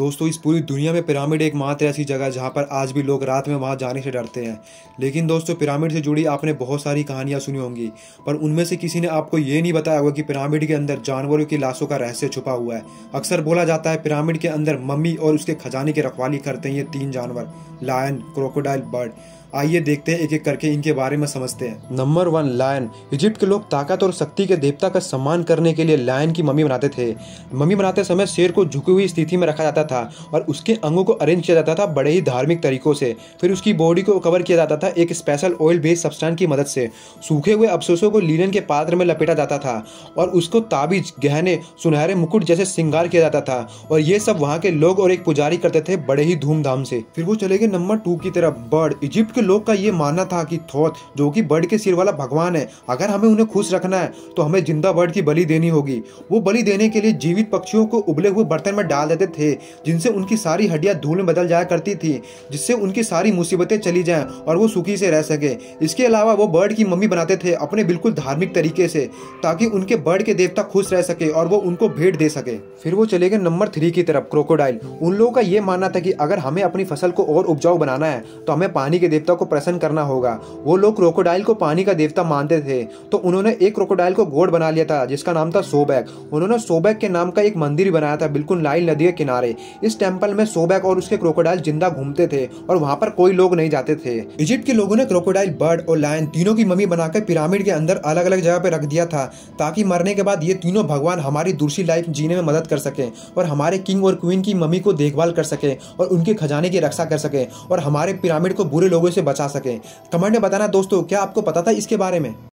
दोस्तों इस पूरी दुनिया में पिरामिड एकमात्र ऐसी जगह है जहाँ पर आज भी लोग रात में वहाँ जाने से डरते हैं। लेकिन दोस्तों पिरामिड से जुड़ी आपने बहुत सारी कहानियाँ सुनी होंगी, पर उनमें से किसी ने आपको ये नहीं बताया होगा कि पिरामिड के अंदर जानवरों की लाशों का रहस्य छुपा हुआ है। अक्सर बोला जाता है पिरामिड के अंदर मम्मी और उसके खजाने की रखवाली करते हैं ये तीन जानवर, लायन, क्रोकोडाइल, बर्ड। आइए देखते हैं एक एक करके इनके बारे में समझते हैं। Number 1, lion. इजिप्ट के लोग ताकत और शक्ति के देवता का सम्मान करने के लिए लायन की मम्मी बनाते थे। मम्मी बनाते समय शेर को झुकी हुई स्थिति में रखा जाता था और उसके अंगों को अरेंज किया जाता था बड़े ही धार्मिक तरीकों से। फिर उसकी बॉडी को कवर किया जाता था एक स्पेशल ऑयल बेस्ड सब्सटेंस की मदद से। सूखे हुए अवशेषों को लीलन के पात्र में लपेटा जाता था और उसको ताबीज, गहने, सुनहरे मुकुट जैसे श्रृंगार किया जाता था और ये सब वहाँ के लोग और एक पुजारी करते थे बड़े ही धूमधाम से। फिर वो चले गए नंबर 2 की तरफ, बर्ड। इजिप्ट के लोग का ये मानना था कि थॉथ, जो कि बर्ड के सिर वाला भगवान है, अगर हमें उन्हें खुश रखना है तो हमें जिंदा बर्ड की बलि देनी होगी। वो बलि देने के लिए जीवित पक्षियों को उबले हुए बर्तन में डाल देते थे जिनसे उनकी सारी हड्डियां धूल में बदल जाया करती थी, जिससे उनकी सारी मुसीबतें चली जाएं और वो सुखी से रह सके। इसके अलावा वो बर्ड की मम्मी बनाते थे अपने बिल्कुल धार्मिक तरीके से, ताकि उनके बर्ड के देवता खुश रह सके और वो उनको भेंट दे सके। फिर वो चले गए नंबर 3 की तरफ, क्रोकोडाइल। उन लोगों का ये मानना था कि अगर हमें अपनी फसल को और उपजाऊ बनाना है तो हमें पानी के देवता को प्रसन्न करना होगा। वो लोग क्रोकोडाइल को पानी का देवता मानते थे, तो उन्होंने एक क्रोकोडाइल को गॉड बना लिया था जिसका नाम था सोबैक। उन्होंने सोबैक के नाम का एक मंदिर बनाया था बिल्कुल नाइल नदी के किनारे। इस टेंपल में सोबैक और उसके क्रोकोडाइल जिंदा घूमते थे और वहां पर कोई लोग नहीं जाते थे। इजिप्ट के लोगों ने क्रोकोडाइल, बर्ड और लायन तीनों की मम्मी बनाकर पिरामिड के अंदर अलग अलग जगह पे रख दिया था, ताकि मरने के बाद ये तीनों भगवान हमारी दूसरी लाइफ जीने में मदद कर सके और हमारे किंग और क्वीन की मम्मी को देखभाल कर सके और उनके खजाने की रक्षा कर सके और हमारे पिरामिड को बुरे लोगों से बचा सके। कमेंट में बताना दोस्तों, क्या आपको पता था इसके बारे में।